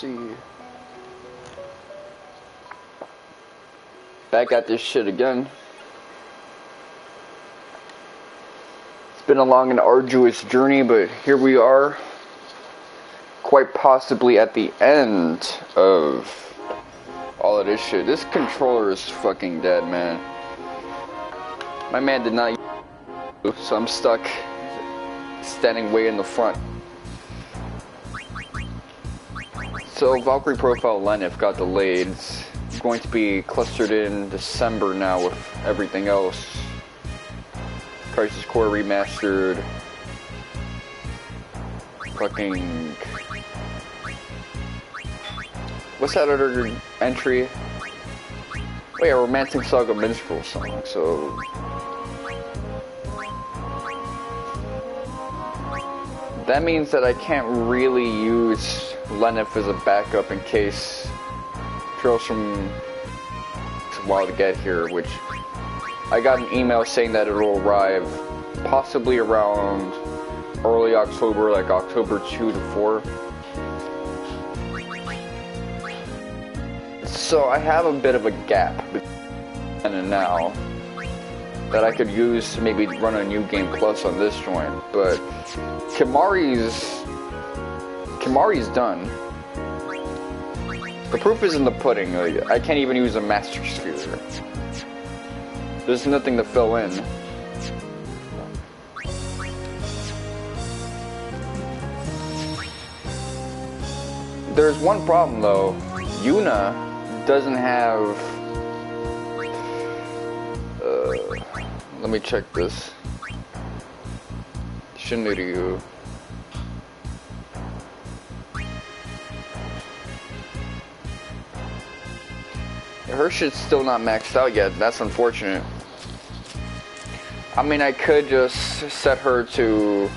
see. Back at this shit again. It's been a long and arduous journey, but here we are. Quite possibly at the end of all of this shit. This controller is fucking dead, man. My man did not use, so I'm stuck standing way in the front. So Valkyrie Profile Lenif got delayed. It's going to be clustered in December now with everything else. Crisis Core Remastered. Fucking... what's that other entry? Oh yeah, Romancing Saga Minstrel song, so... that means that I can't really use Lenif as a backup in case Trails from... it's a while to get here, which... I got an email saying that it'll arrive possibly around early October, like October 2 to 4. So I have a bit of a gap between then and now that I could use to maybe run a New Game Plus on this joint, but Kimahri's done. The proof is in the pudding. I can't even use a Master Sphere. There's nothing to fill in. There's one problem though. Yuna doesn't have... let me check this. Shinryu. Her shit's still not maxed out yet. That's unfortunate. I mean, I could just set her to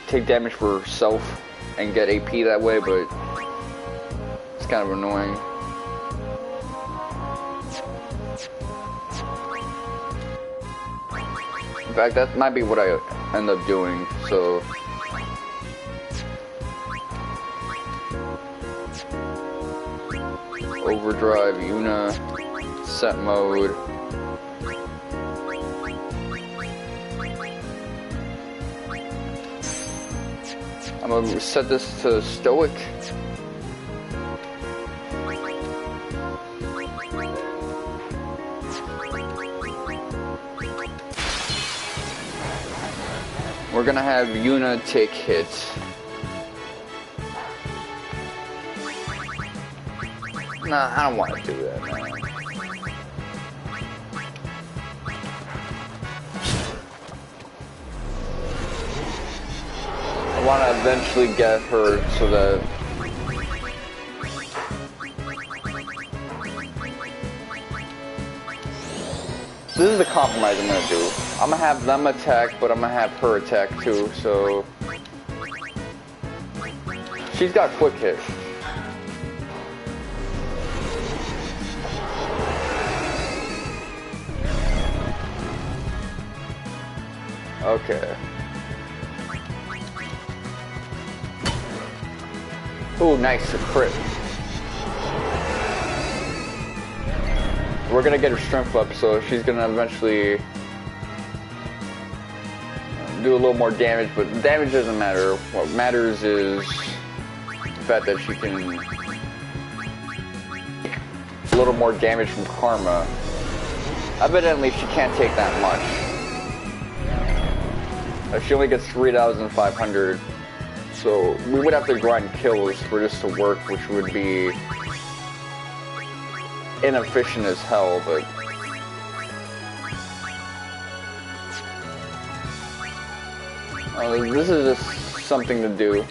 take damage for herself and get AP that way, but it's kind of annoying. In fact, that might be what I end up doing, so... Overdrive, Yuna, set mode. I'm gonna set this to Stoic. We're gonna have Yuna take hits. Nah, I don't want to do that, man. I want to eventually get her so that... this is the compromise I'm going to do. I'm going to have them attack, but I'm going to have her attack too, so... she's got quick hits. Okay. Ooh, nice, a crit. We're gonna get her strength up, so she's gonna eventually do a little more damage, but damage doesn't matter. What matters is the fact that she can a little more damage from Karma. Evidently, she can't take that much. She only gets 3,500, so we would have to grind kills for this to work, which would be inefficient as hell, but... this is just something to do.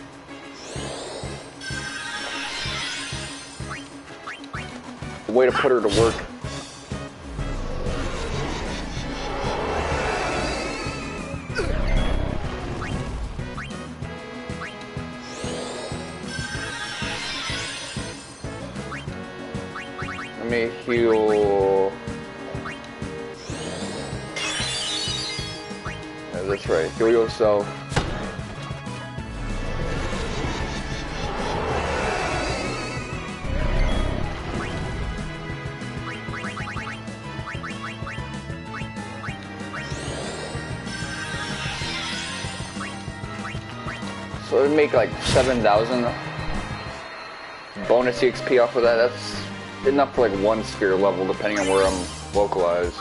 A way to put her to work. Let me heal. Yeah, that's right. Heal yourself. It would make like 7,000 bonus EXP off of that. That's enough for like one sphere level, depending on where I'm localized.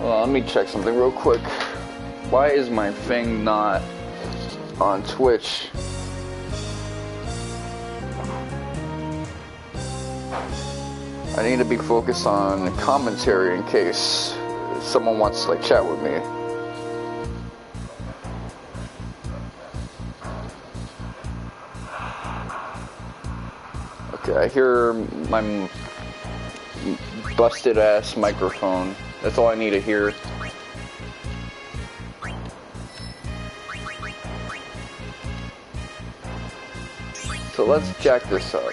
Well, let me check something real quick. Why is my thing not on Twitch? I need to be focused on commentary in case someone wants to like chat with me. Okay, I hear my busted ass microphone. That's all I need to hear. So let's jack this up.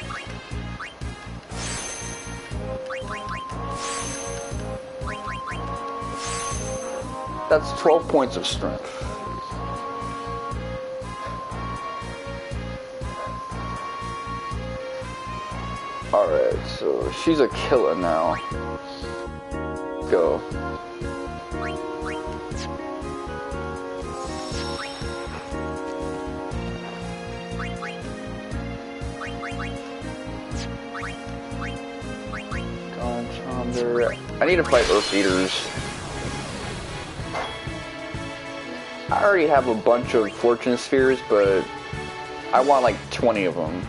That's 12 points of strength. Alright, so she's a killer now. Go. I need to fight Earth Eaters. I already have a bunch of Fortune Spheres, but I want like 20 of them.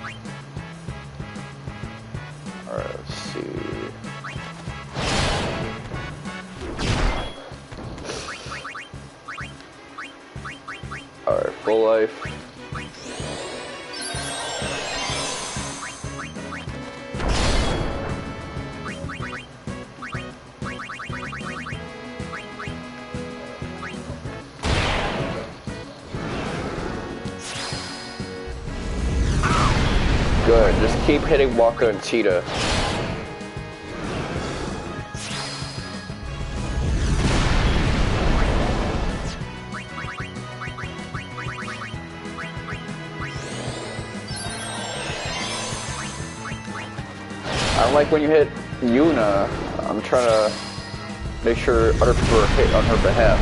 Alright, let's see. Alright, full life. Good, just keep hitting Waka and Cheetah. I don't like when you hit Yuna. I'm trying to make sure other people are hit on her behalf.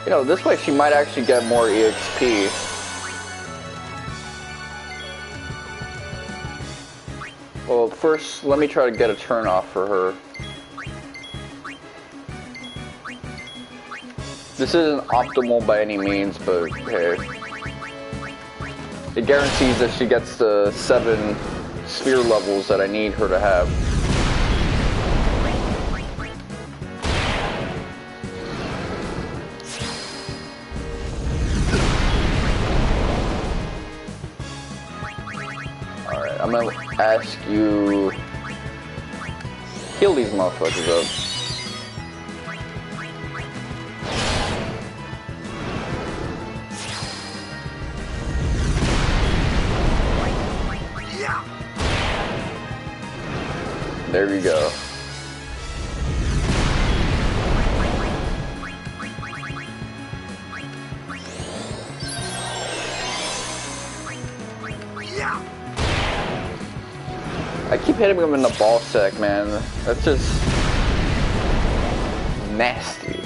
You know, this way she might actually get more EXP. Well, first, let me try to get a turn off for her. This isn't optimal by any means, but hey. It guarantees that she gets the 7 sphere levels that I need her to have. I'm gonna ask you heal these motherfuckers up. There we go. I keep hitting him in the ball sack, man. That's just nasty.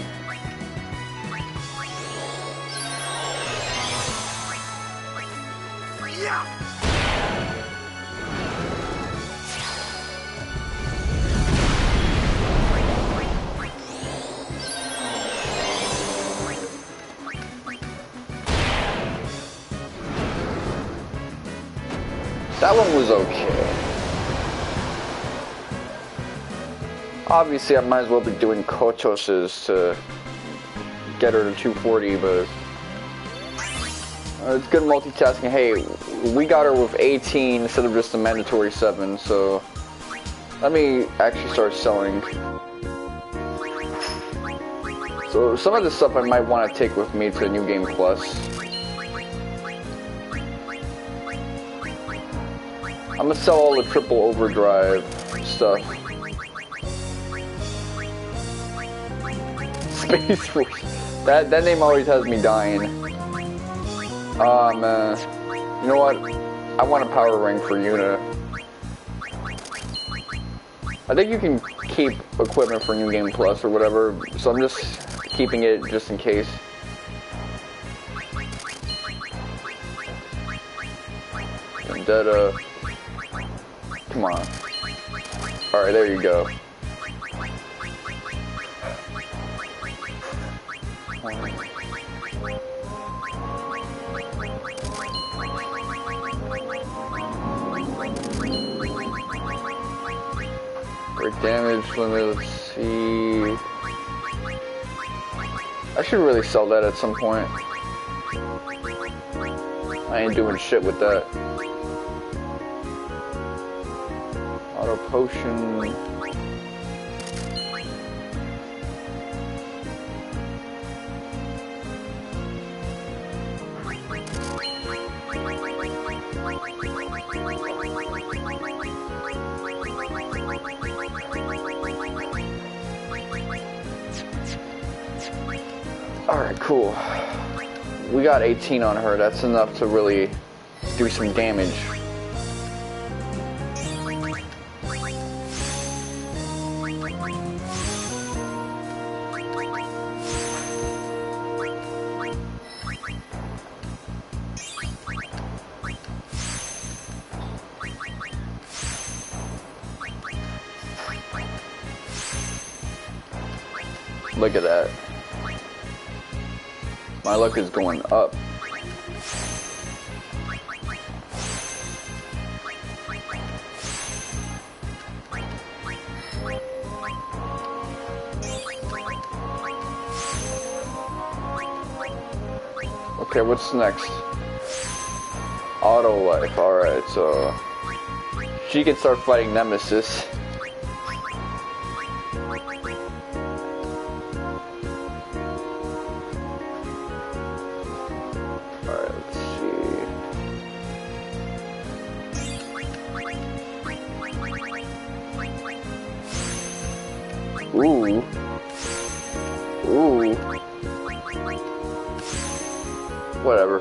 That one was okay. Obviously, I might as well be doing Kochos's to get her to 240, but it's good multitasking. Hey, we got her with 18 instead of just the mandatory 7, so let me actually start selling. So some of this stuff I might want to take with me to New Game Plus. I'm gonna sell all the triple overdrive stuff. Space Force. That name always has me dying. Man. You know what? I want a power ring for Yuna. I think you can keep equipment for New Game Plus or whatever, so I'm just keeping it just in case. Vendetta. Come on. Alright, there you go. Break damage limit, let's see. I should really sell that at some point. I ain't doing shit with that. Auto potion. Alright, cool. We got 18 on her. That's enough to really do some damage. Look at that. My luck is going up. Okay, what's next? Auto life. Alright, so she can start fighting Nemesis. Ooh. Ooh. Whatever.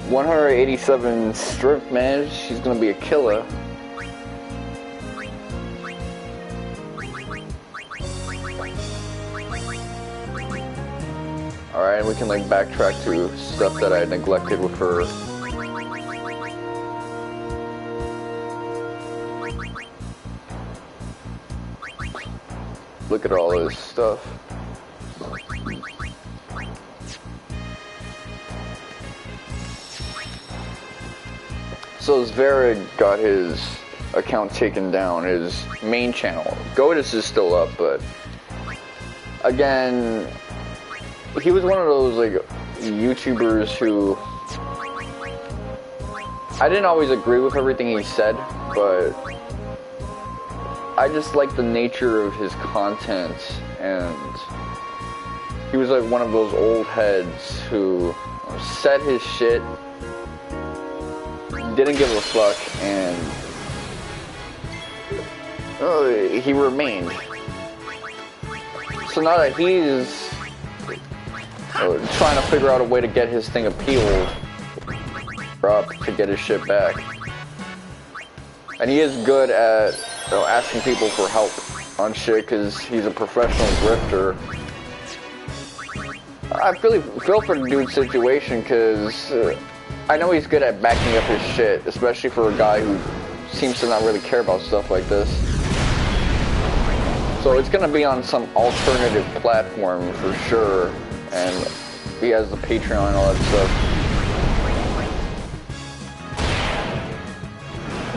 187 strength, man. She's gonna be a killer. Alright, we can like backtrack to stuff that I neglected with her. Look at all this stuff. So Zverev got his account taken down, his main channel. Godus is still up, but again, he was one of those like YouTubers who I didn't always agree with everything he said, but I just like the nature of his content, and he was like one of those old heads who said his shit, didn't give a fuck, and he remained. So now that he's trying to figure out a way to get his thing appealed up to get his shit back, and he is good at asking people for help on shit because he's a professional grifter. I really feel for the dude's situation because I know he's good at backing up his shit, especially for a guy who seems to not really care about stuff like this. So it's gonna be on some alternative platform for sure, and he has the Patreon and all that stuff.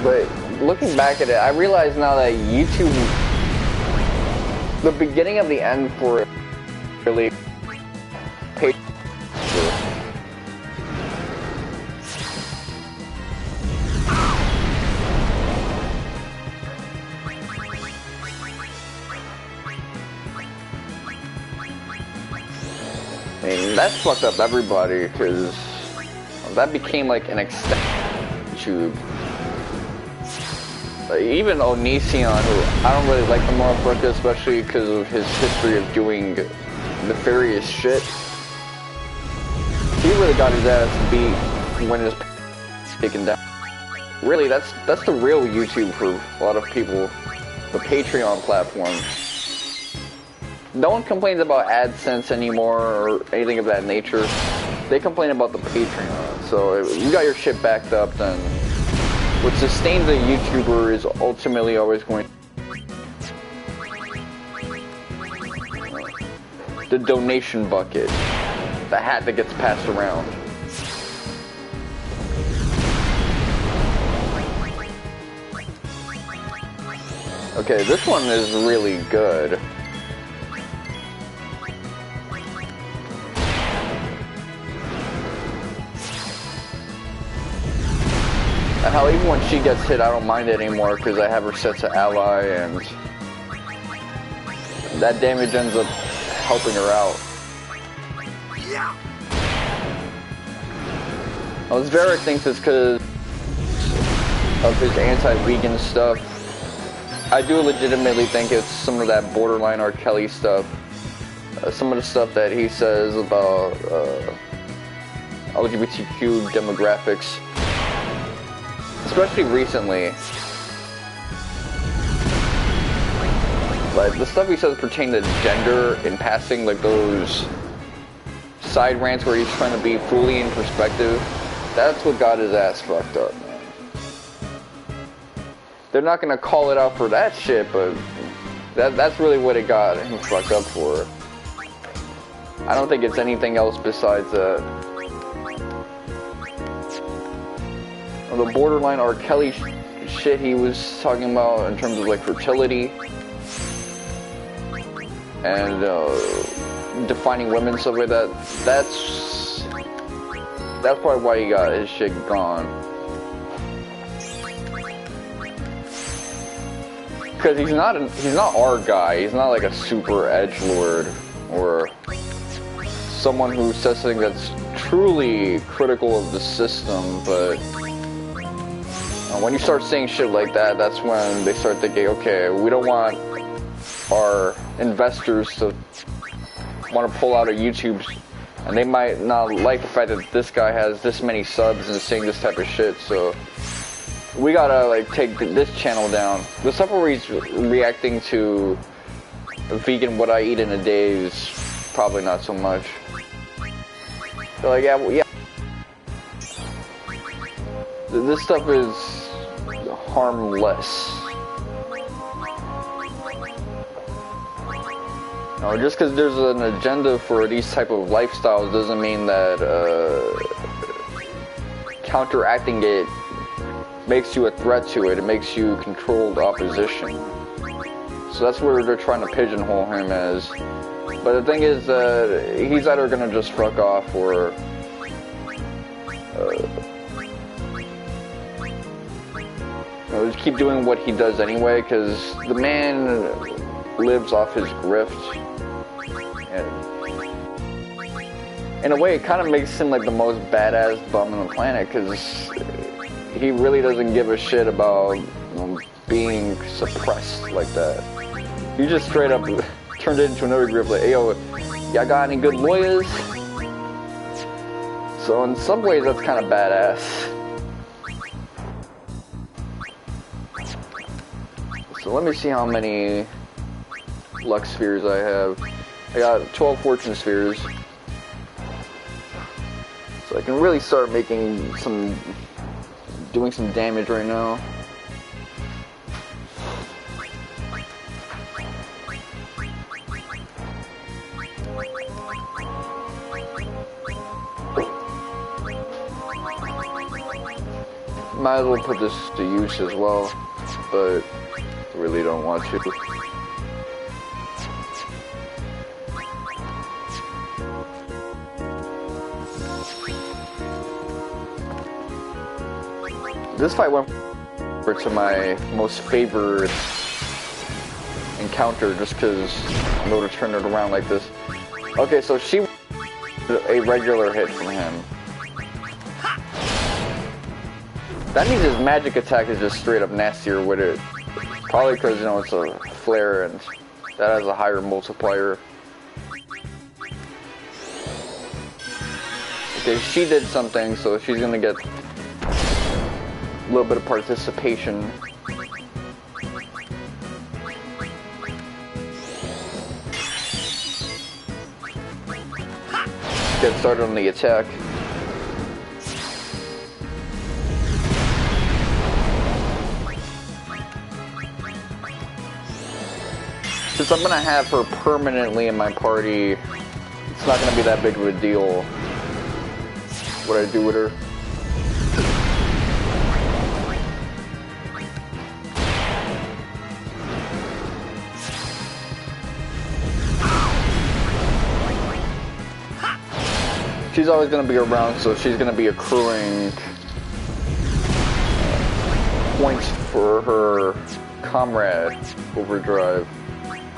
But looking back at it, I realize now that YouTube, the beginning of the end for it really paid. I mean, that's fucked up everybody, because that became like an extent. YouTube. Even Onision, who I don't really like the motherfucker, especially because of his history of doing nefarious shit. He really got his ass beat when his taken down. Really, that's the real YouTube for a lot of people, the Patreon platform. No one complains about AdSense anymore or anything of that nature. They complain about the Patreon. So if you got your shit backed up, then what sustains a YouTuber is ultimately always going the donation bucket, the hat that gets passed around. Okay, this one is really good. And how even when she gets hit, I don't mind it anymore because I have her set to ally, and that damage ends up helping her out. Well, Zverik thinks it's because of his anti-vegan stuff. I do legitimately think it's some of that borderline R. Kelly stuff. Some of the stuff that he says about LGBTQ demographics, especially recently. Like the stuff he says pertain to gender in passing, like those side rants where he's trying to be fully in perspective. That's what got his ass fucked up, man. They're not gonna call it out for that shit, but that's really what it got him fucked up for. I don't think it's anything else besides that. The borderline R. Kelly shit he was talking about in terms of like fertility and defining women, stuff like that. That's probably why he got his shit gone. Because he's not our guy. He's not like a super edgelord or someone who says something that's truly critical of the system. But when you start saying shit like that, that's when they start thinking, okay, we don't want our investors to want to pull out of YouTube, and they might not like the fact that this guy has this many subs and is saying this type of shit. So we gotta like take this channel down. The stuff where he's reacting to vegan what I eat in a day is probably not so much. So like, yeah. This stuff is harmless. No, just because there's an agenda for these type of lifestyles doesn't mean that counteracting it makes you a threat to it. It makes you controlled opposition. So that's where they're trying to pigeonhole him as. But the thing is that he's either gonna just fuck off or just keep doing what he does anyway, because the man lives off his grift. And in a way, it kind of makes him like the most badass bum on the planet, because he really doesn't give a shit about being suppressed like that. He just straight up turned it into another group like, hey, yo, y'all got any good lawyers? So in some ways, that's kind of badass. So let me see how many luck spheres I have. I got 12 fortune spheres. So I can really start making doing some damage right now. Might as well put this to use as well, but I really don't want to. This fight went to my most favored encounter just because I'm able to turn it around like this. Okay, so she a regular hit from him. That means his magic attack is just straight up nastier with it. Probably because, you know, it's a flare and that has a higher multiplier. Okay, she did something, so she's gonna get a little bit of participation. Get started on the attack. Since I'm gonna have her permanently in my party, it's not gonna be that big of a deal what I do with her. She's always gonna be around, so she's gonna be accruing points for her comrade overdrive.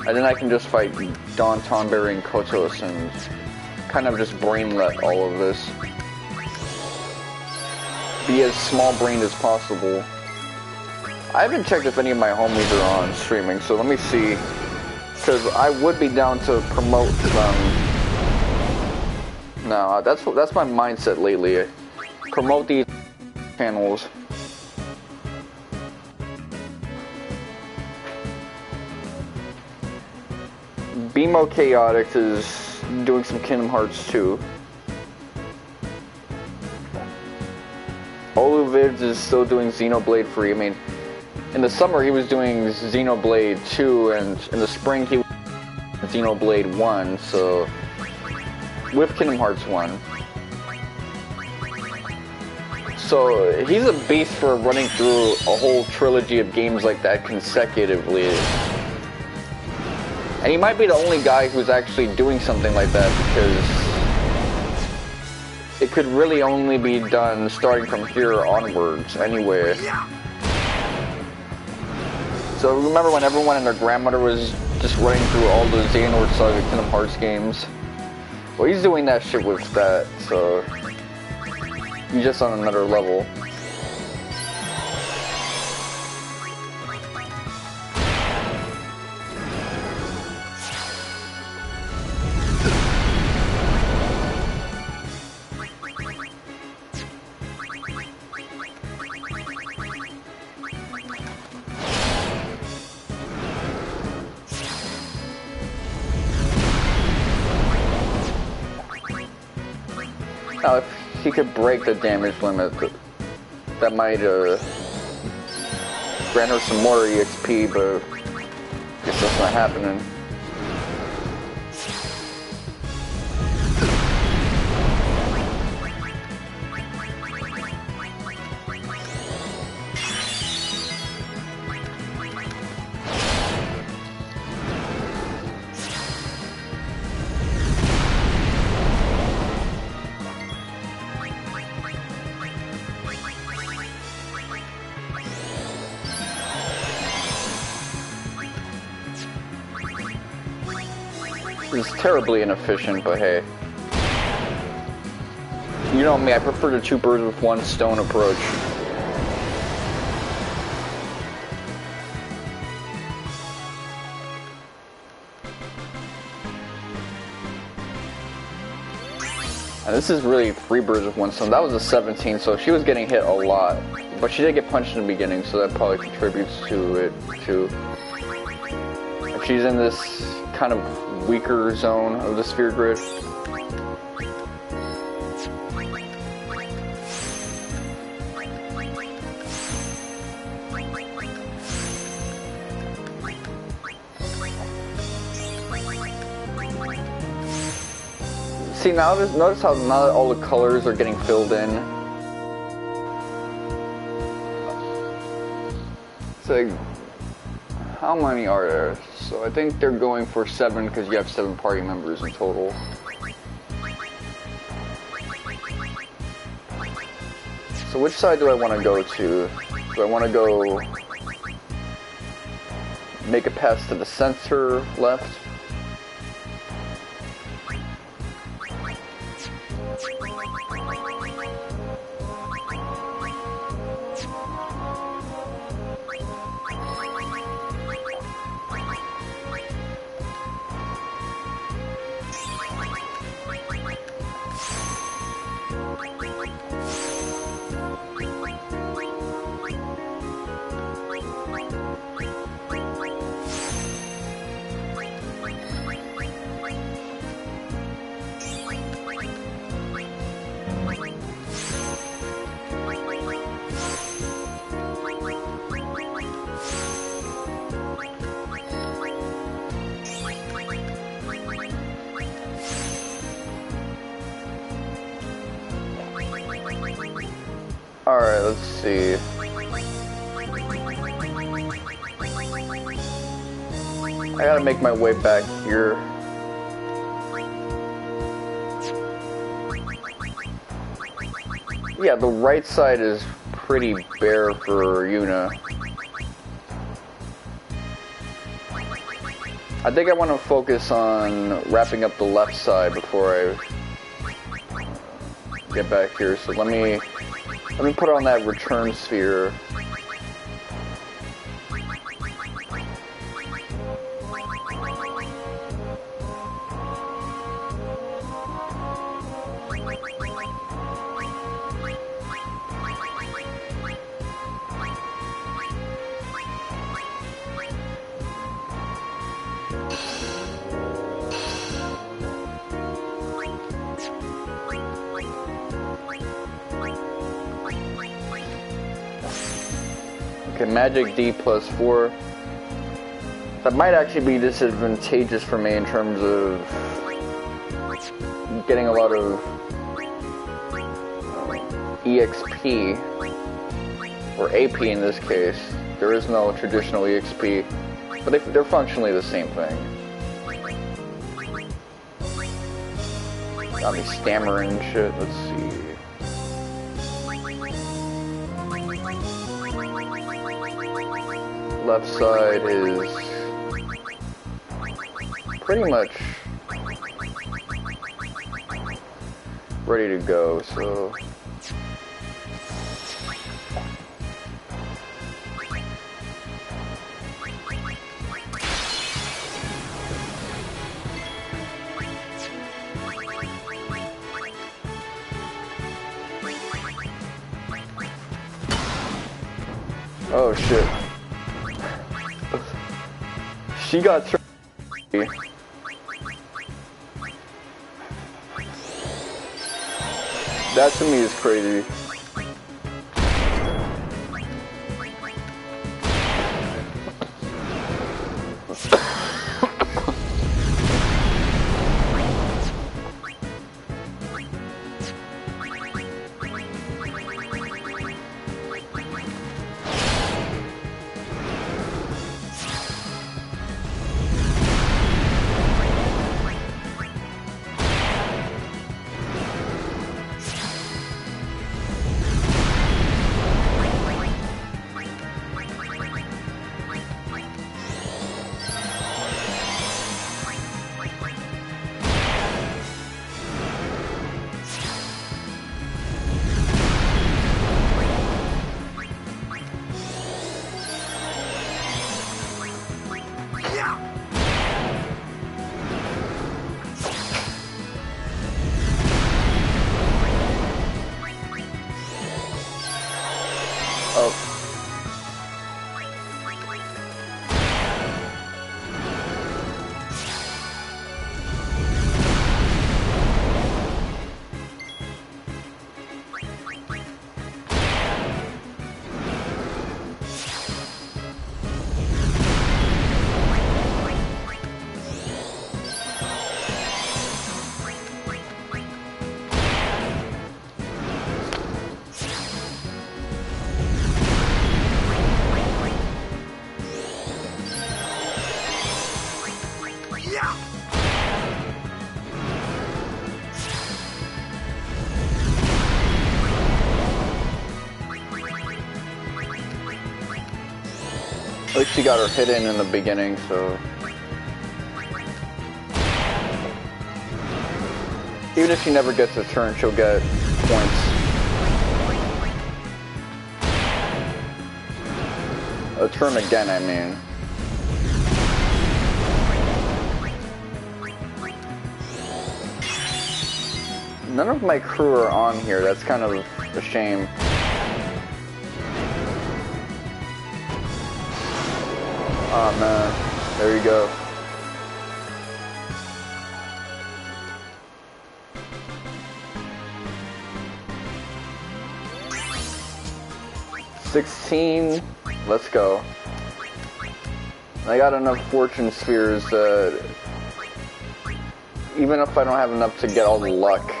And then I can just fight Dawn, Tonberry, and Kotos and kind of just brainlet all of this. Be as small-brained as possible. I haven't checked if any of my homies are on streaming, so let me see. Because I would be down to promote them. No, that's my mindset lately. Promote these channels. Bimo Chaotix is doing some Kingdom Hearts 2. Oluvids is still doing Xenoblade 3. I mean, in the summer he was doing Xenoblade 2, and in the spring he was doing Xenoblade 1, so with Kingdom Hearts 1. So he's a beast for running through a whole trilogy of games like that consecutively. And he might be the only guy who's actually doing something like that, because it could really only be done starting from here onwards anyway. So remember when everyone and their grandmother was just running through all the Xehanort Saga Kingdom Hearts games? Well, he's doing that shit with that, so he's just on another level. Now, if he could break the damage limit, that might grant her some more EXP, but I guess that's not happening. It's terribly inefficient, but hey. You know me, I prefer the two birds with one stone approach. And this is really three birds with one stone. That was a 17, so she was getting hit a lot. But she did get punched in the beginning, so that probably contributes to it too. If she's in this kind of weaker zone of the sphere grid. See, now notice how now all the colors are getting filled in. It's like, how many are there? So I think they're going for 7 because you have 7 party members in total. So which side do I want to go to? Do I want to go make a pass to the center left? Alright, let's see. I gotta make my way back here. Yeah, the right side is pretty bare for Yuna. I think I want to focus on wrapping up the left side before I get back here. So let me put on that return sphere. Okay, magic D +4. That might actually be disadvantageous for me in terms of getting a lot of EXP, or AP in this case. There is no traditional EXP, but they're functionally the same thing. Got me stammering shit, let's see. Left side is pretty much ready to go, so oh shit. She got that to me is crazy. At least she got her hit in the beginning, so even if she never gets a turn, she'll get points. A turn again, I mean. None of my crew are on here, that's kind of a shame. Oh man, there you go. $16, let's go. I got enough fortune spheres that even if I don't have enough to get all the luck,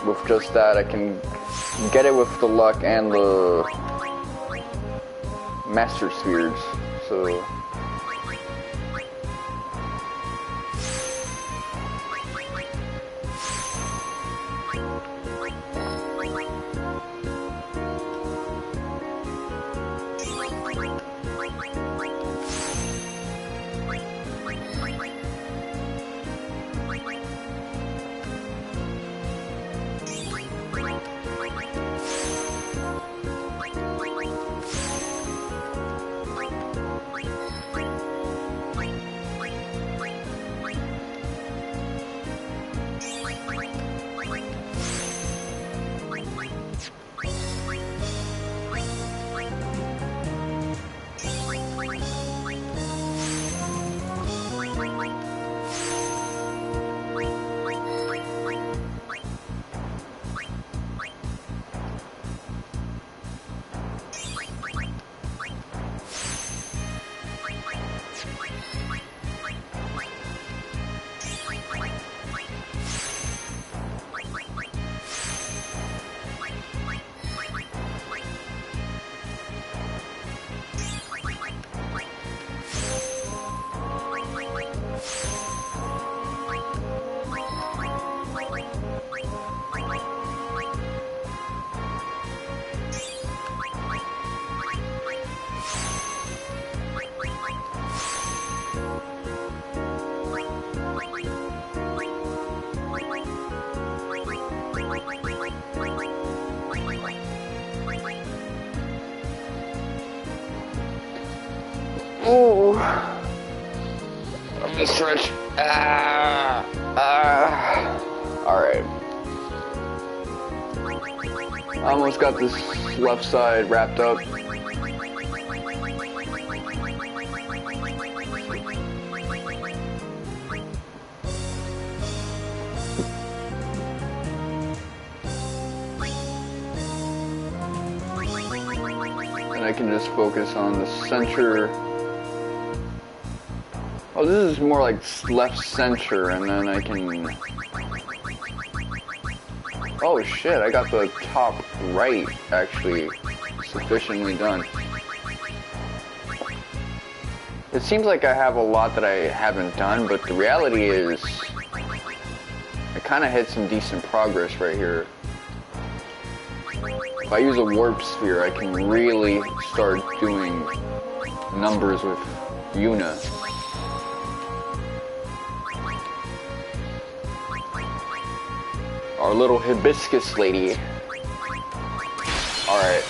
with just that I can get it with the luck and the master spheres. So oh, I'm gonna stretch. Alright. I almost got this left side wrapped up. And I can just focus on the center. Oh, this is more like left center, and then I can... Oh shit, I got the top right, actually, sufficiently done. It seems like I have a lot that I haven't done, but the reality is... I kind of hit some decent progress right here. If I use a warp sphere, I can really start doing numbers with Yuna. Our little hibiscus lady. Alright.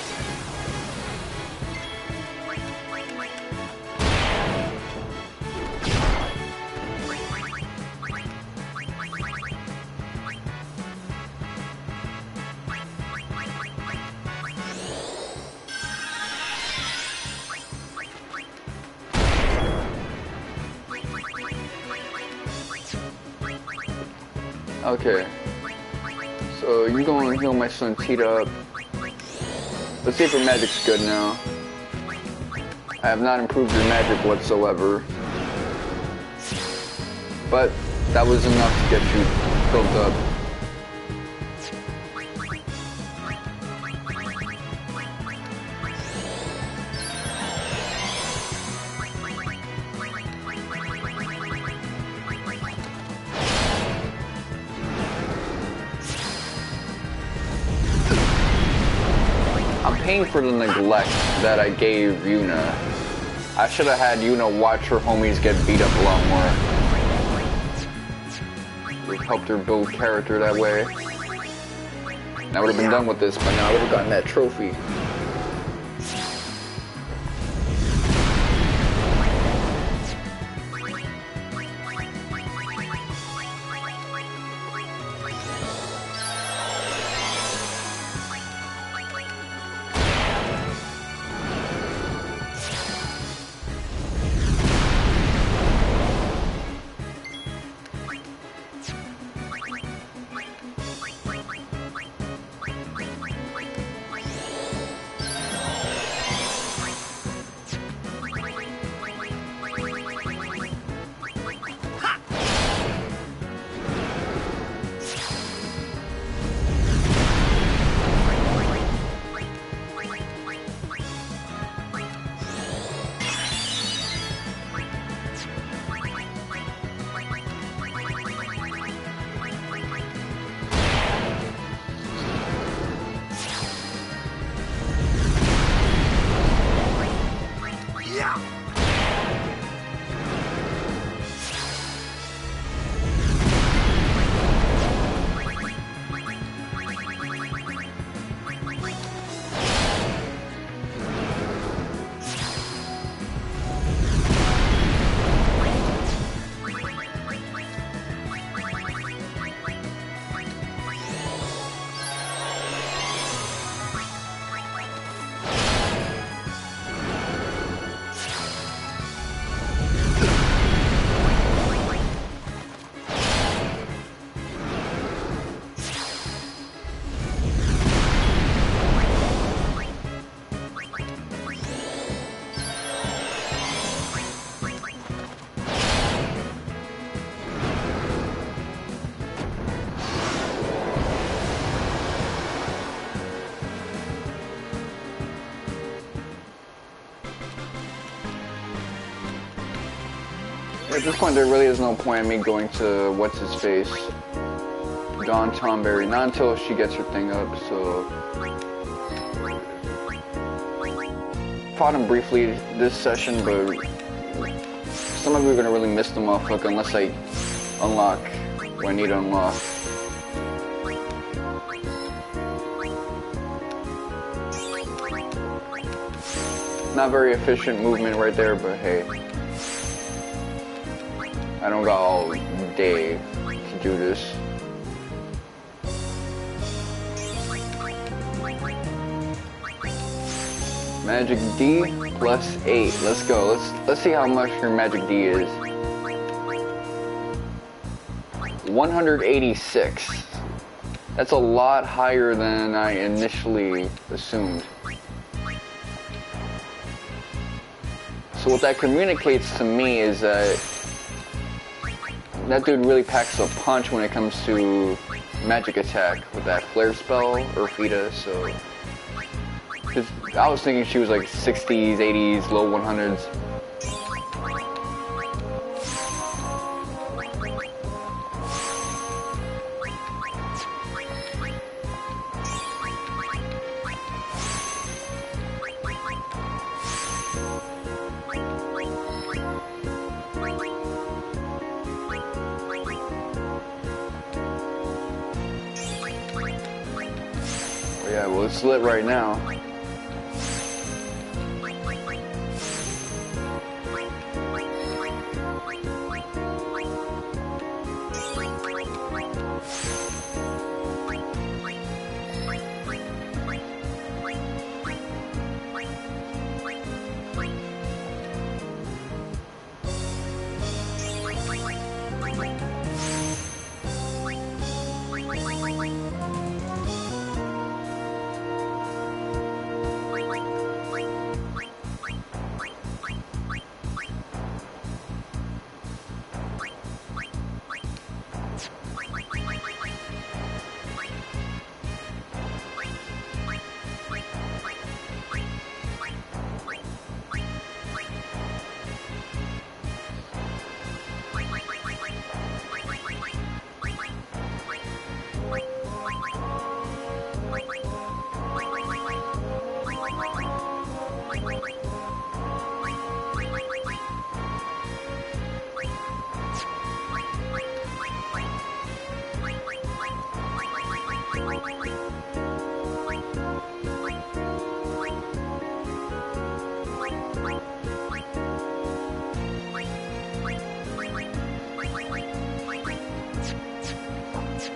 Okay. So you go and heal my son Tita up. Let's see if her magic's good now. I have not improved your magic whatsoever. But that was enough to get you built up. Paying for the neglect that I gave Yuna. I should have had Yuna watch her homies get beat up a lot more. It helped her build character that way. And I would have been done with this by now. I would have gotten that trophy. At this point, there really is no point in me going to what's-his-face, Don Tomberry, not until she gets her thing up, so... Fought him briefly this session, but some of you are going to really miss the motherfucker unless I unlock what I need to unlock. Not very efficient movement right there, but hey. I don't got all day to do this. Magic D plus 8. Let's go. Let's see how much your Magic D is. 186. That's a lot higher than I initially assumed. So what that communicates to me is that dude really packs a punch when it comes to magic attack with that flare spell, Urfita, so... Cause I was thinking she was like 60s, 80s, low 100s. Yeah, well, it's lit right now.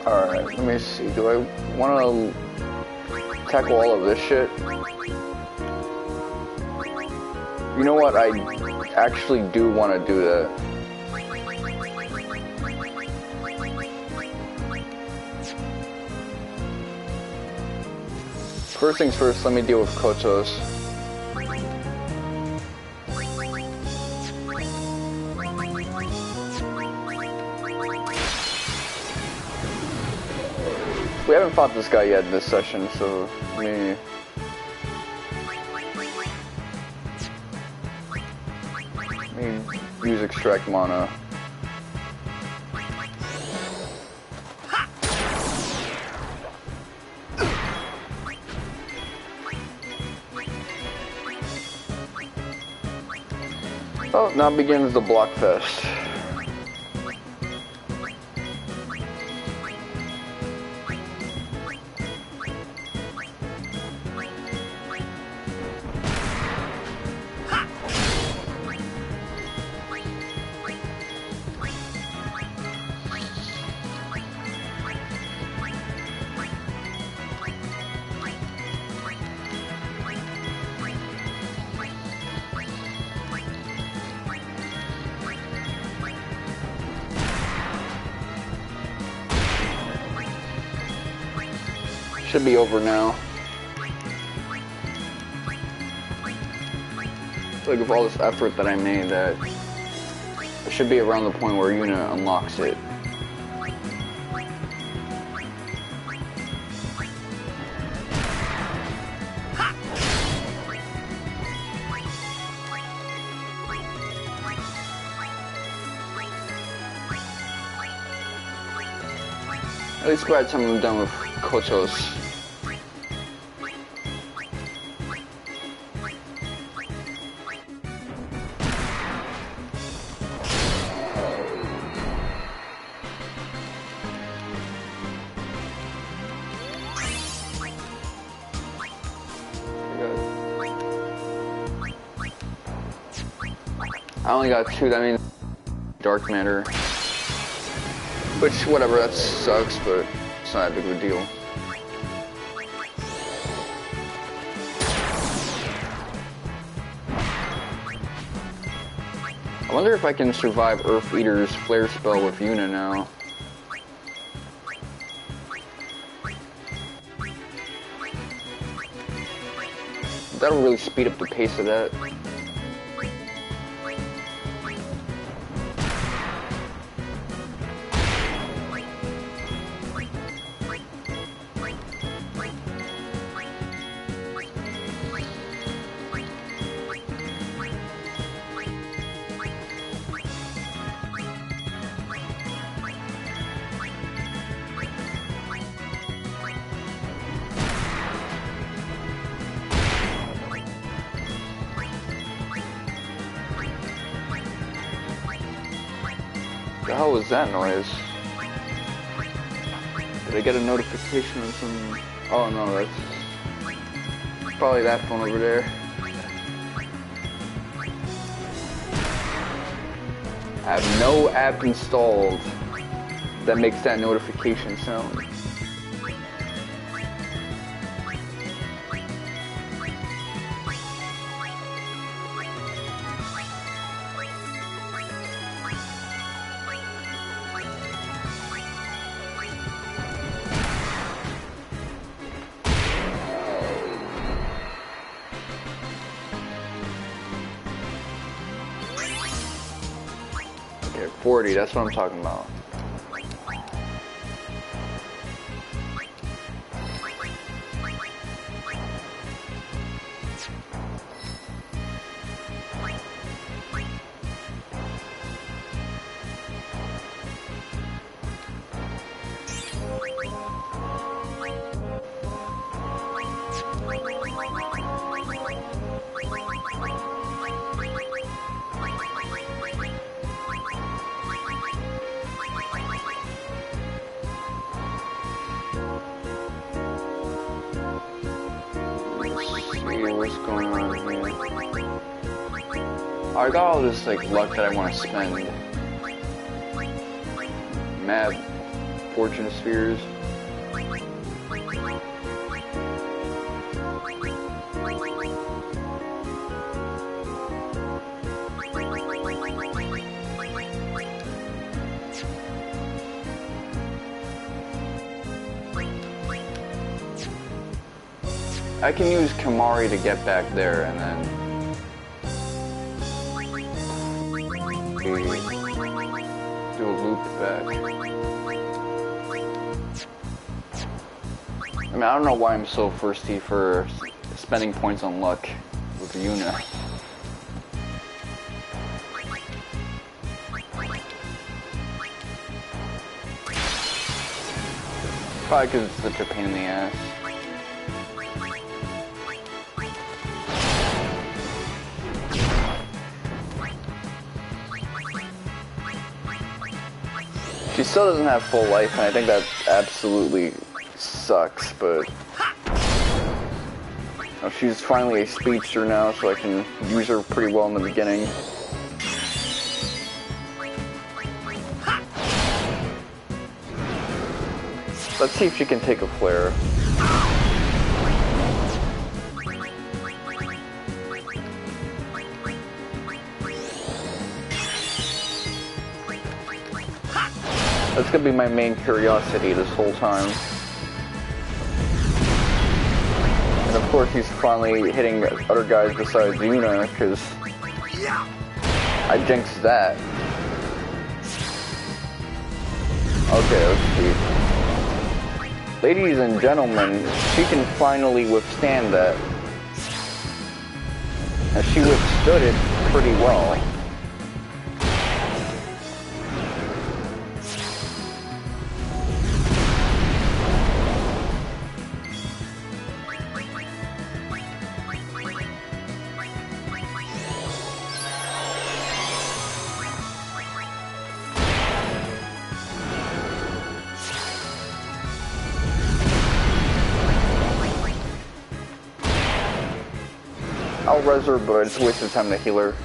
Alright, let me see. Do I want to tackle all of this shit? You know what? I actually do want to do that. First things first, let me deal with Kotos. We haven't fought this guy yet in this session, so let me use extract mana. Oh, now begins the block fest. Should be over now. Like with all this effort that I made, that it should be around the point where Yuna unlocks it. At least by the time I'm done with Kotos. I only got 2, that means dark matter. Which, whatever, that sucks, but it's not that big of a deal. I wonder if I can survive Earth Eater's flare spell with Yuna now. That'll really speed up the pace of that. What the hell was that noise? Did I get a notification on some... Oh no, that's probably that phone over there. I have no app installed that makes that notification sound. Okay, 40, that's what I'm talking about. What's going on here? I got all this like luck that I want to spend. Mad fortune spheres. I can use Kamari to get back there and then do a loop back. I mean, I don't know why I'm so thirsty for spending points on luck with Yuna. Probably because it's such a pain in the ass. She still doesn't have full life, and I think that absolutely sucks, but... Oh, she's finally a speedster now, so I can use her pretty well in the beginning. Let's see if she can take a flare. That's gonna be my main curiosity this whole time. And of course he's finally hitting other guys besides Yuna, because I jinxed that. Okay, let's see. Ladies and gentlemen, she can finally withstand that. And she withstood it pretty well. I'll res her, but it's a waste of time to heal her.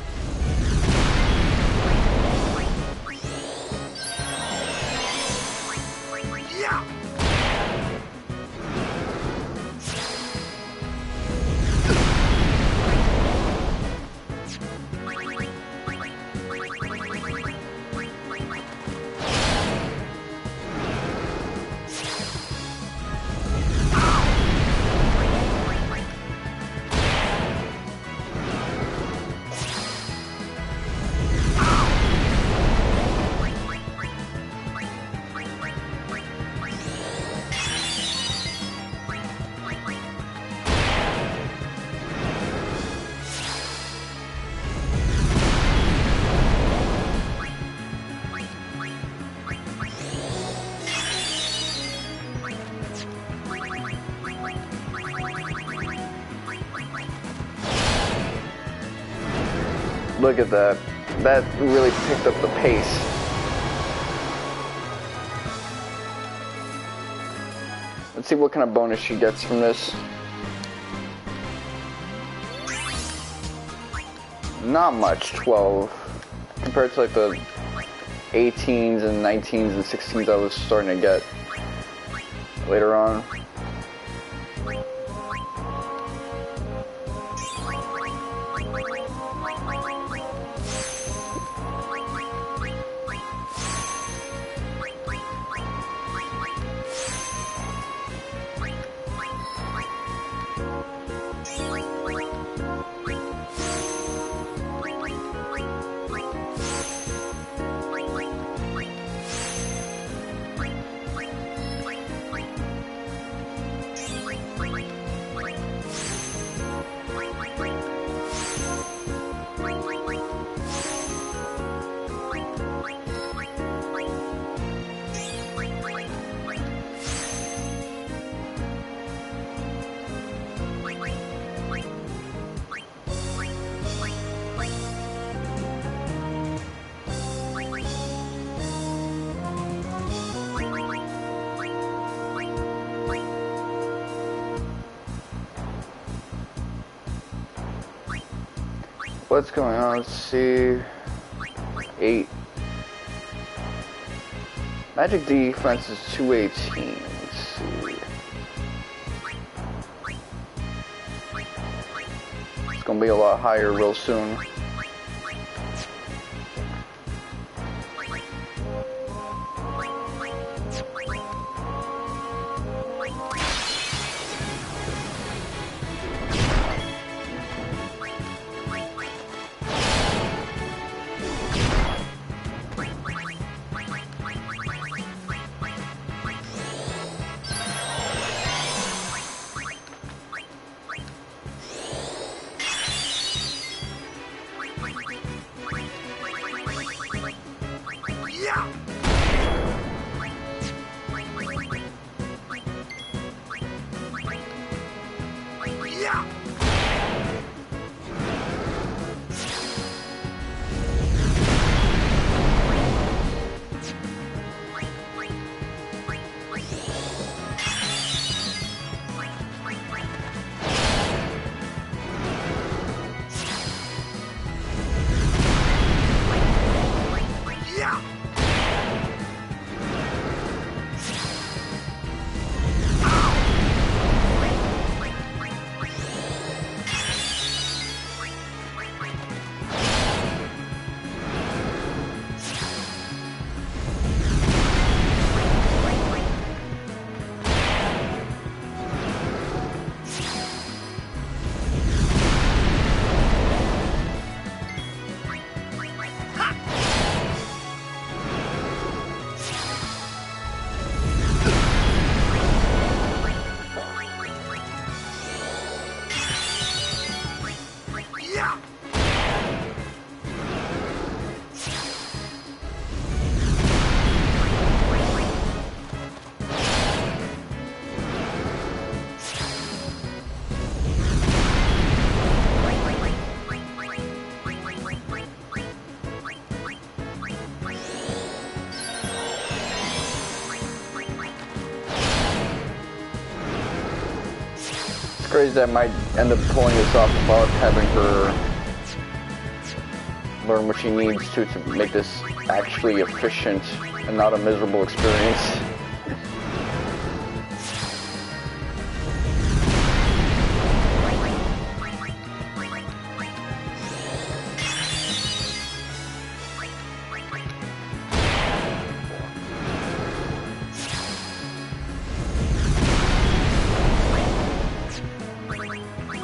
Look at that. That really picked up the pace. Let's see what kind of bonus she gets from this. Not much, 12. Compared to like the 18s and 19s and 16s I was starting to get later on. What's going on? Let's see. 8. Magic defense is 218. Let's see. It's gonna be a lot higher real soon. phrase that might end up pulling this off without having her learn what she needs to make this actually efficient and not a miserable experience.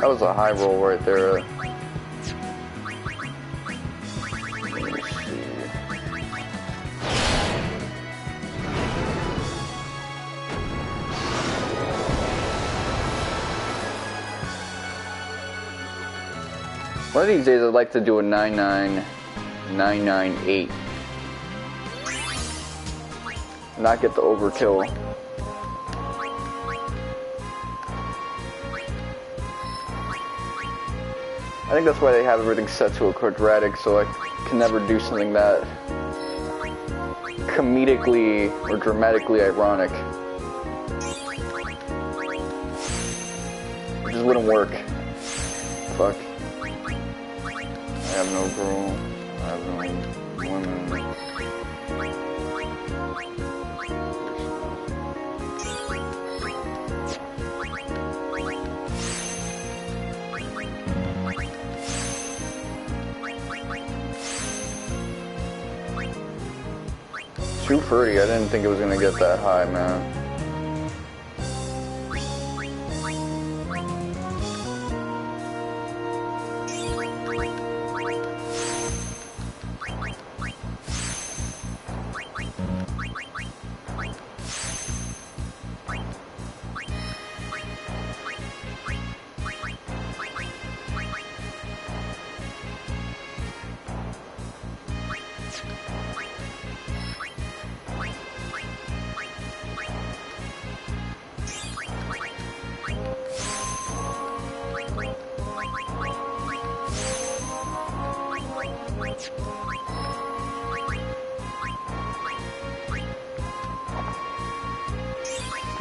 That was a high roll right there. Let me see. One of these days I'd like to do a 99998. Not get the overkill. I think that's why they have everything set to a quadratic, so I can never do something that comedically or dramatically ironic. It just wouldn't work. Fuck. I have no girl. I have no women. 230, I didn't think it was gonna get that high, man.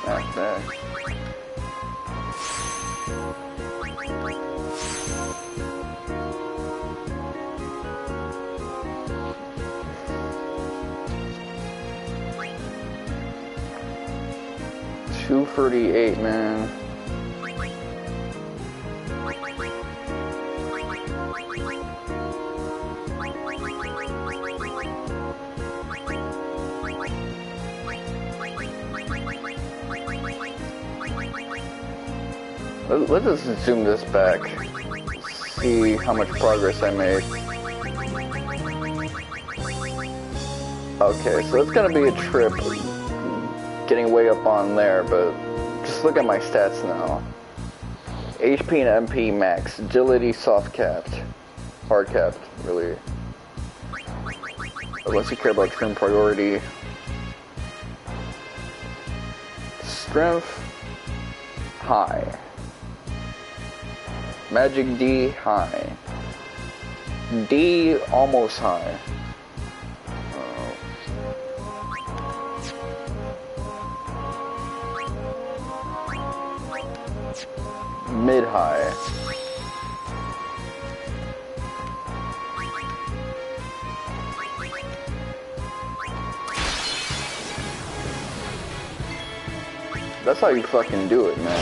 Not bad. $238, man. Let's just zoom this back, see how much progress I made. Okay, so it's gonna be a trip getting way up on there, but just look at my stats now. HP and MP max, agility soft capped, hard capped, really. Unless you care about extreme priority. Strength, high. Magic D, high. D, almost high. Mid-high. That's how you fucking do it, man.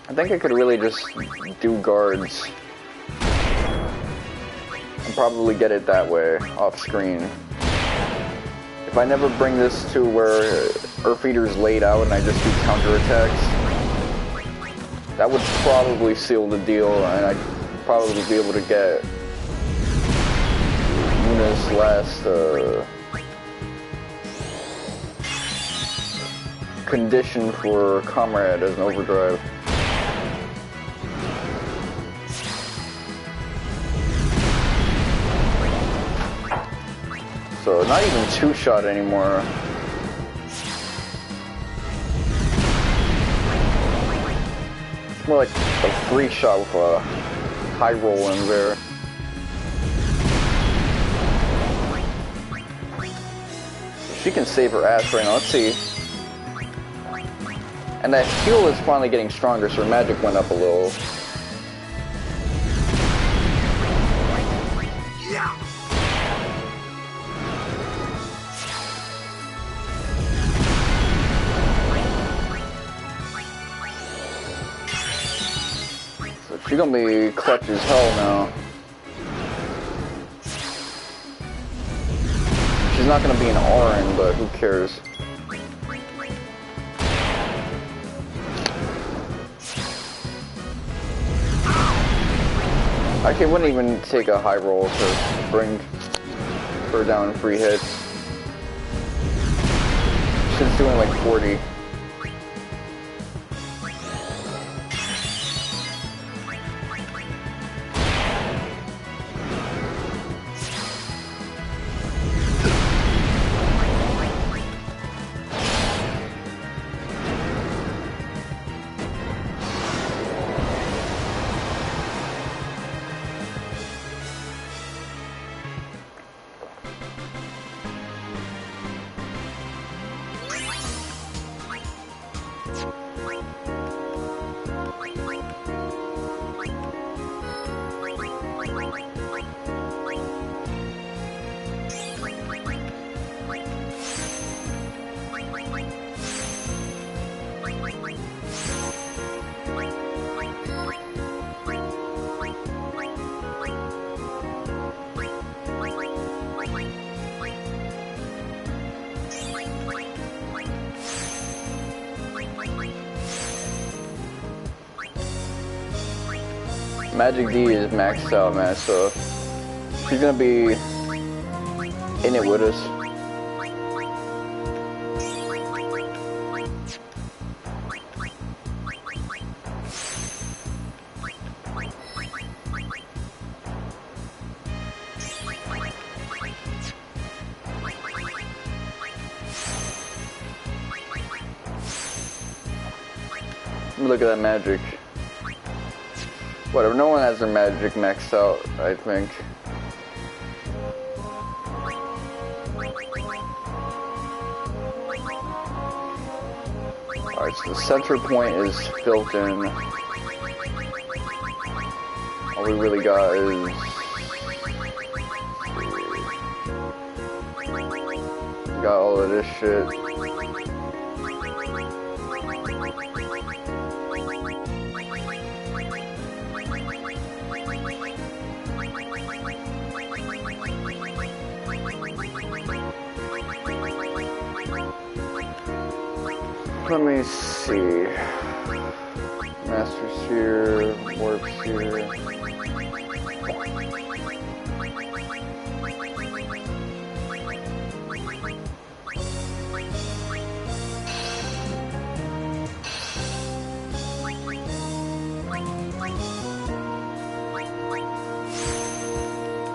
I think I could really just do guards and probably get it that way, off screen. If I never bring this to where Earth Eater's laid out and I just do counterattacks, that would probably seal the deal, and I'd probably be able to get Yuna's last condition for Comrade as an overdrive. So not even two-shot anymore. It's more like a three-shot with a high roll in there. She can save her ass right now. Let's see. And that heal is finally getting stronger, so her magic went up a little. So she's gonna be clutch as hell now. She's not gonna be an RN, but who cares? I wouldn't even take a high roll to bring her down in free hits. She's doing like 40. Magic D is maxed out, man, so she's gonna be in it with us. Look at that magic. Whatever, no one has their magic maxed out, I think. Alright, so the center point is filled in. All we really got is... we got all of this shit. Let me see. Master's here, Warp's here.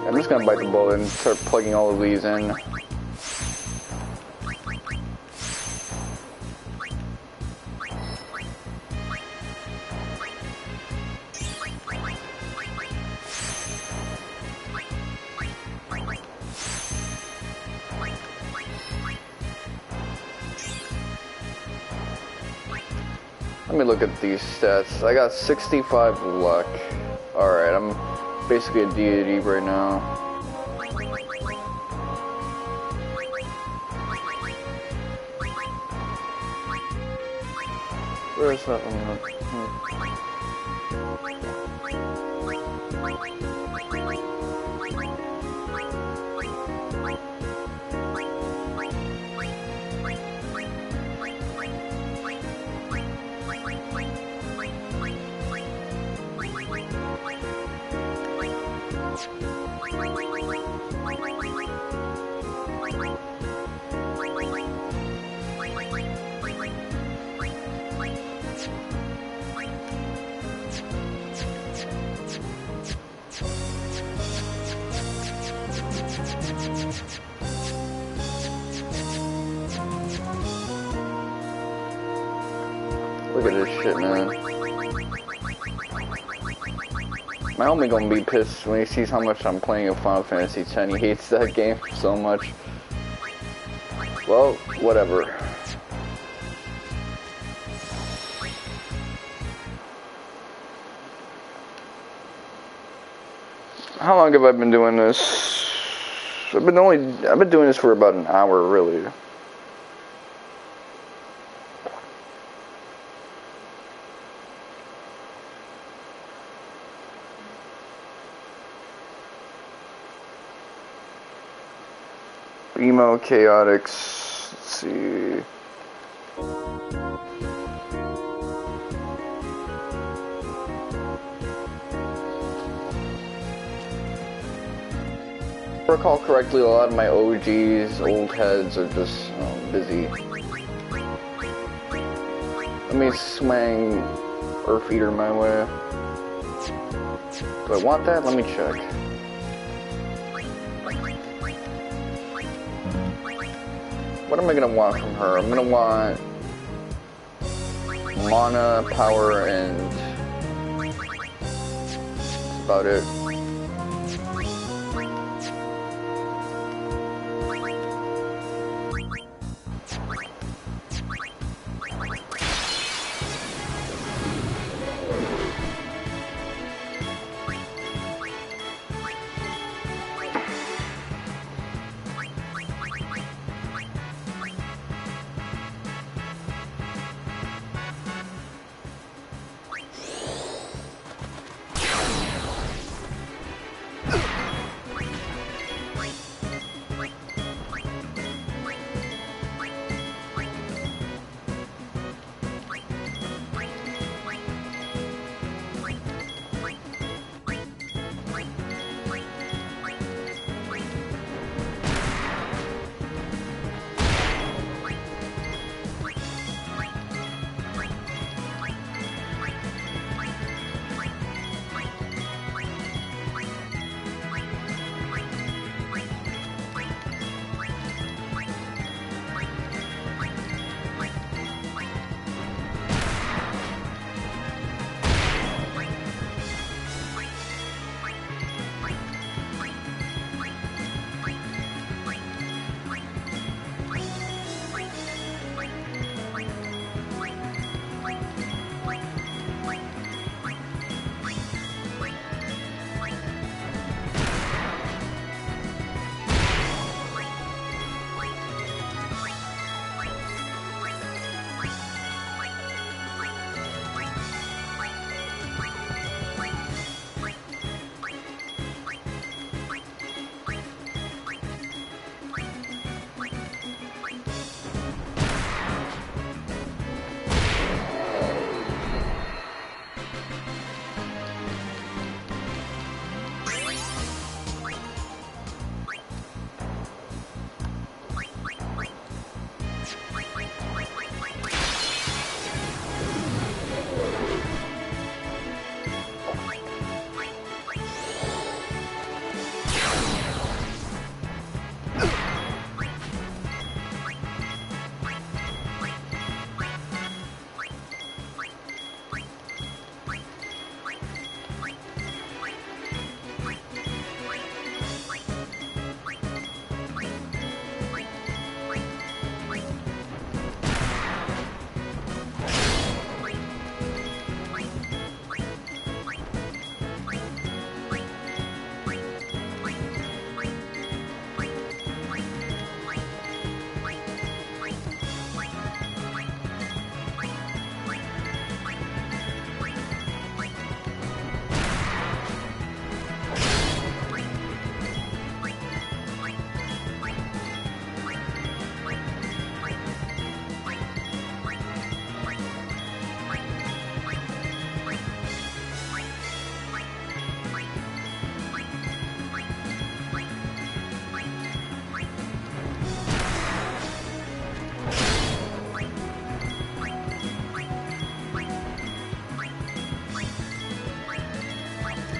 I'm just gonna bite the bullet and start plugging all of these in. Let me look at these stats. I got 65 luck. Alright, I'm basically a deity right now. Where's that one? Look at this shit, man. My homie gonna be pissed when he sees how much I'm playing in Final Fantasy X. He hates that game so much. Well, whatever. How long have I been doing this? I've been doing this for about an hour, really. Emo Chaotix. Let's see. If I recall correctly, a lot of my OGs, old heads, are just busy. Let me swing Earth Eater my way. Do I want that? Let me check. What am I gonna want from her? I'm gonna want mana, power, and that's about it.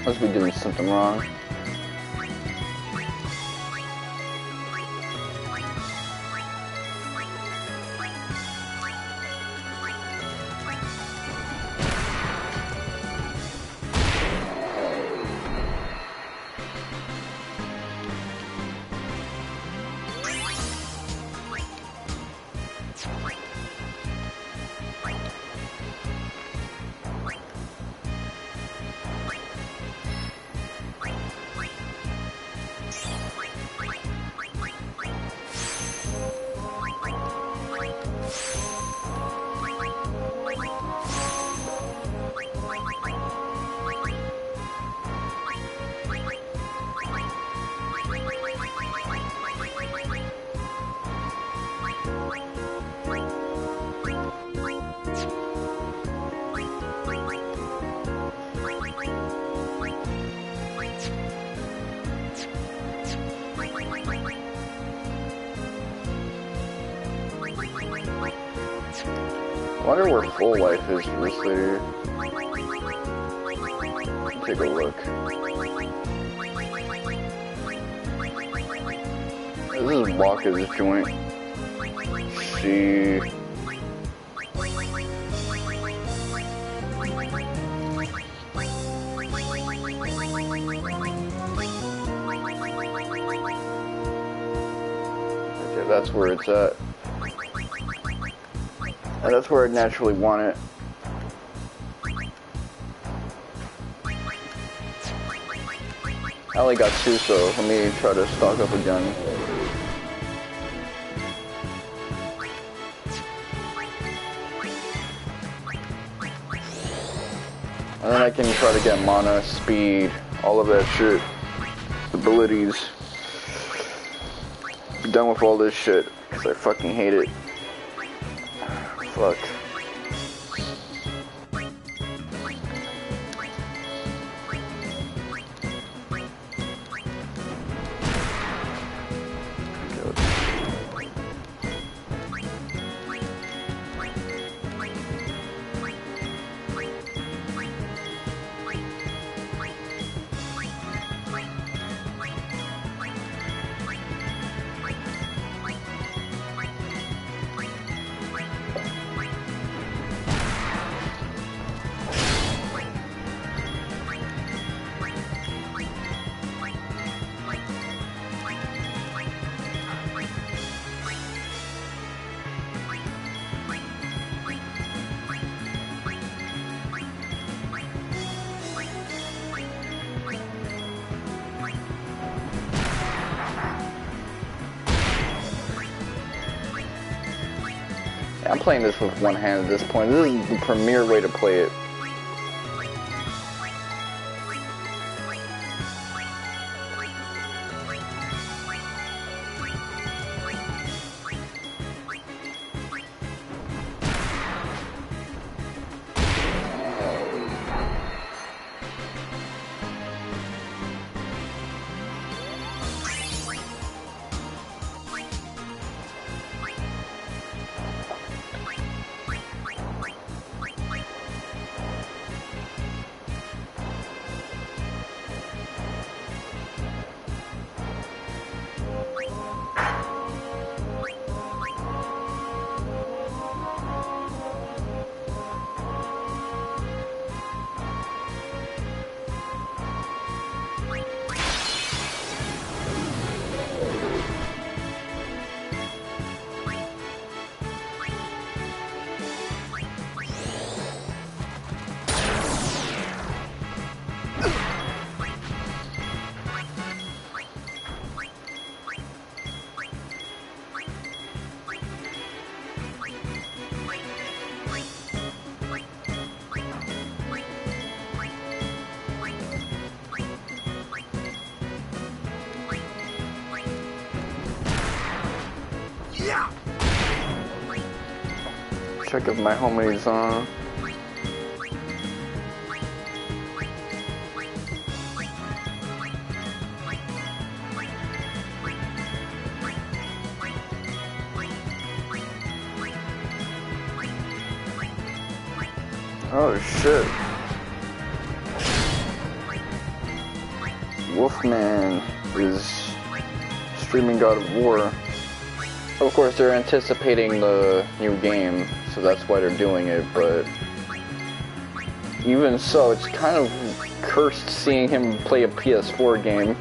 Must be doing something wrong. I wonder where full life is for this lady. Take a look. This is Waka's joint. She... Okay, that's where it's at. And that's where I naturally want it. I only got 2, so let me try to stock up again. And then I can try to get mana, speed, all of that shit. Abilities. Be done with all this shit, because I fucking hate it. Fuck. I'm playing this with one hand at this point. This is the premier way to play it. Check if my homie's on. Oh shit. Wolfman is streaming God of War. Of course, they're anticipating the new game, so that's why they're doing it, but even so, it's kind of cursed seeing him play a PS4 game.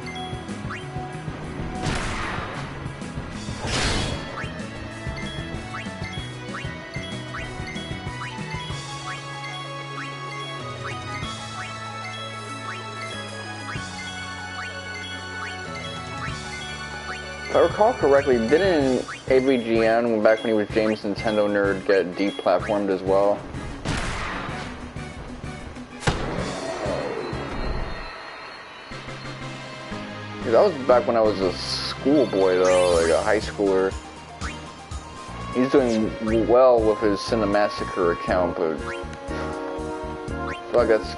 If I recall correctly, didn't AVGN, back when he was James Nintendo Nerd, get deplatformed as well? That was back when I was a schoolboy though, like a high schooler. He's doing well with his Cinemassacre account, but I feel like that's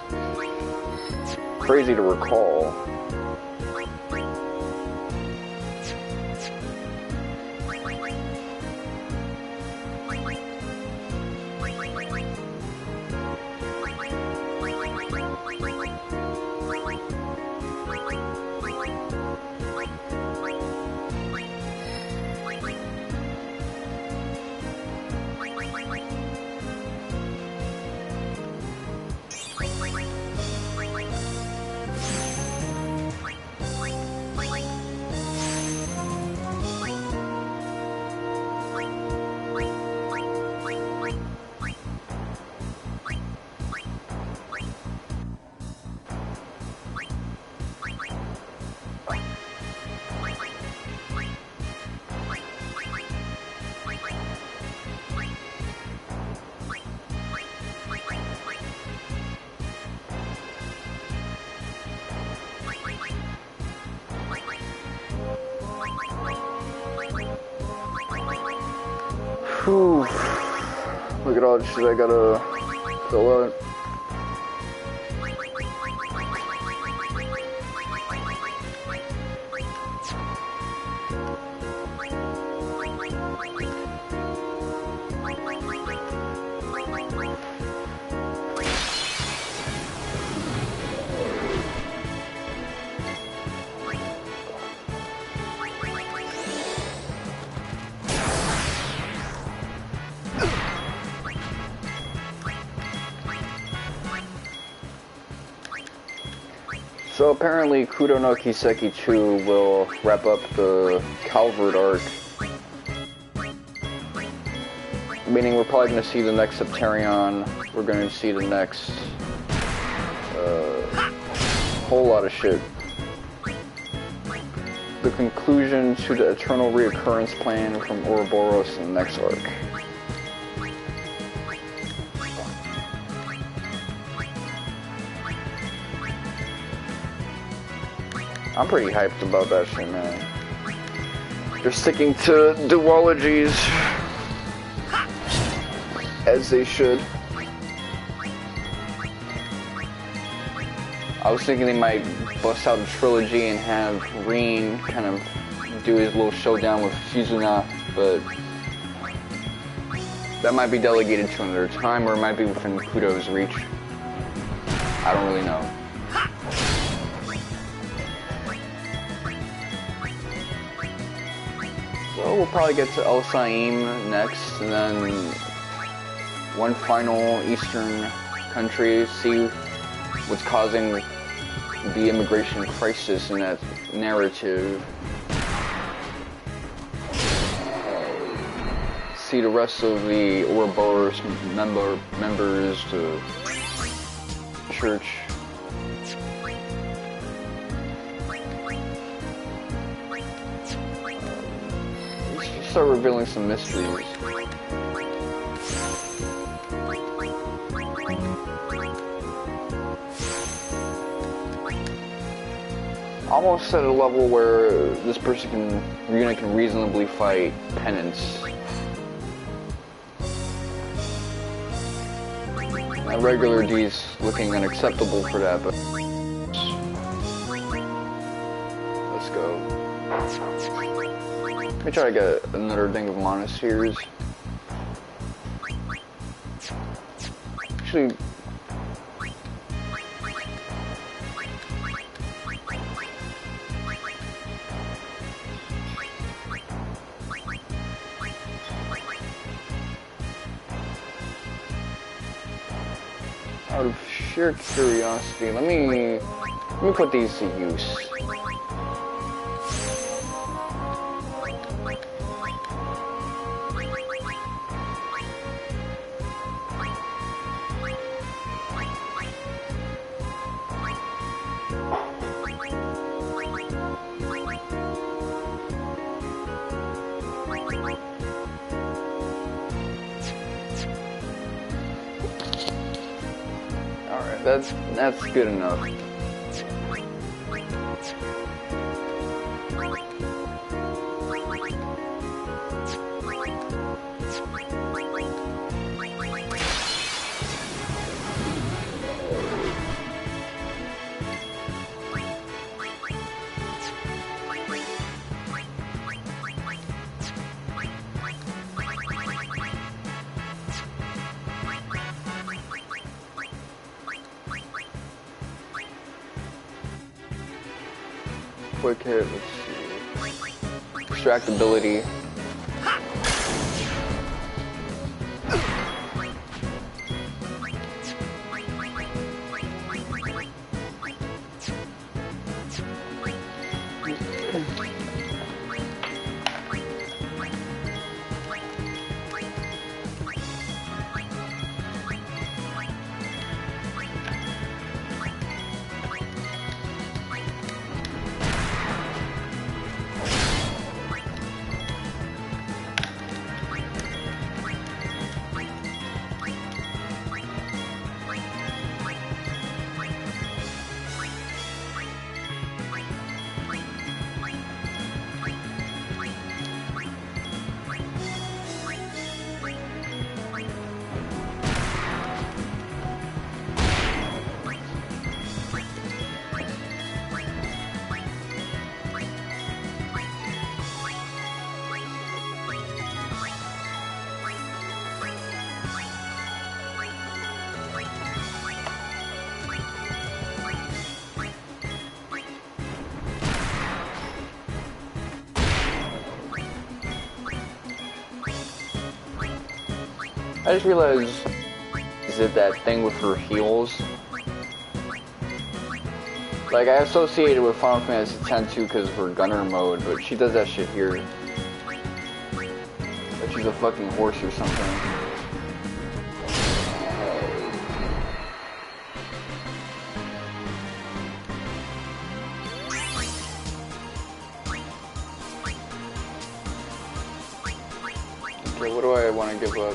crazy to recall. Whew. Look at all the shit I gotta fill out. So apparently Kudo no Kiseki 2 will wrap up the Calvert arc. Meaning we're probably going to see the next Septarion, we're going to see the next whole lot of shit. The conclusion to the eternal reoccurrence plan from Ouroboros in the next arc. I'm pretty hyped about that shit, man. They're sticking to duologies as they should. I was thinking they might bust out a trilogy and have Rin kind of do his little showdown with Shizuna, but that might be delegated to another time, or it might be within Kudo's reach. I don't really know. So we'll probably get to El Saim next, and then one final Eastern country, see what's causing the immigration crisis in that narrative. See the rest of the Ouroboros members to church. Let's start revealing some mysteries. Almost at a level where this unit can reasonably fight Penance. Now, regular D's looking unacceptable for that, but let's go. Let me try to get another thing of monasteries. Actually, out of sheer curiosity, let me put these to use. That's good enough. Quick hit, let's see. Distractibility. I just realized, is it that thing with her heels? Like, I associate it with Final Fantasy X too because of her gunner mode, but she does that shit here. Like she's a fucking horse or something. Okay, what do I want to give up?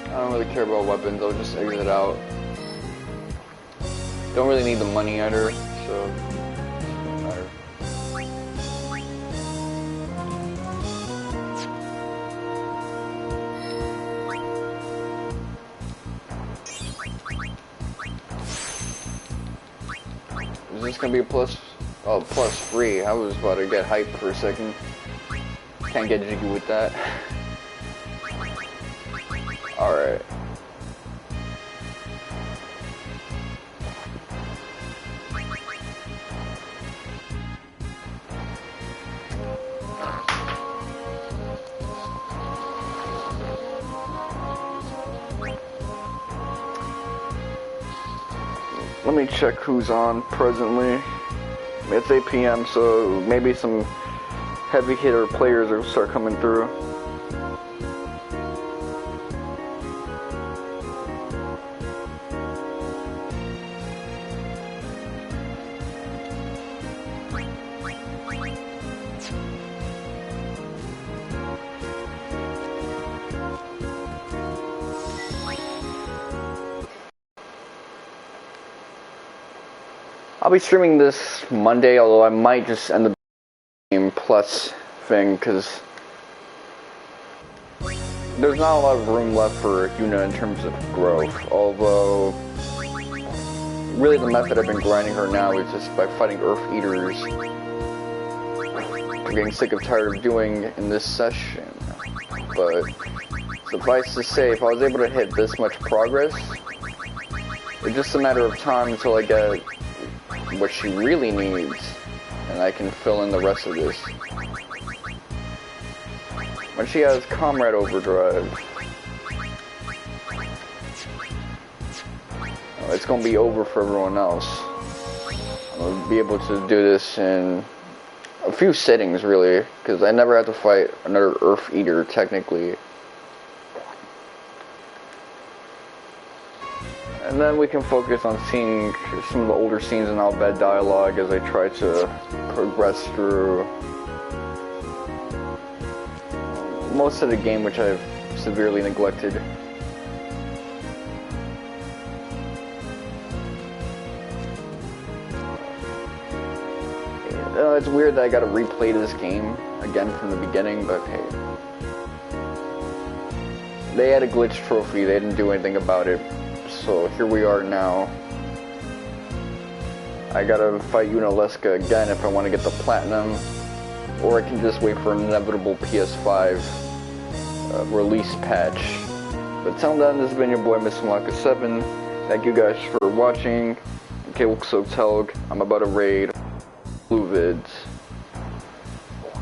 I don't really care about weapons, I'll just exit out. Don't really need the money either, so it doesn't matter. Is this gonna be a plus? Oh, +3. I was about to get hyped for a second. Can't get jiggy with that. Alright. Let me check who's on presently. It's 8 p.m., so maybe some heavy hitter players will start coming through. I'll be streaming this Monday, although I might just end the Game Plus thing, because there's not a lot of room left for Yuna in terms of growth, although really the method I've been grinding her now is just by fighting Earth Eaters. I'm getting sick and tired of doing in this session, but suffice to say, if I was able to hit this much progress, it's just a matter of time until I get what she really needs, and I can fill in the rest of this. When she has Comrade Overdrive, it's gonna be over for everyone else. I'll be able to do this in a few settings, really, because I never have to fight another Earth Eater, technically. And then we can focus on seeing some of the older scenes in Al Bhed dialogue as I try to progress through most of the game, which I've severely neglected. It's weird that I gotta replay this game again from the beginning, but hey. They had a glitch trophy, they didn't do anything about it. So here we are now. I gotta fight Yunalesca again if I want to get the platinum, or I can just wait for an inevitable PS5 release patch. But till then, this has been your boy Mr. Malaka7. Thank you guys for watching. Okay, Telg. I'm about to raid Blue Vids.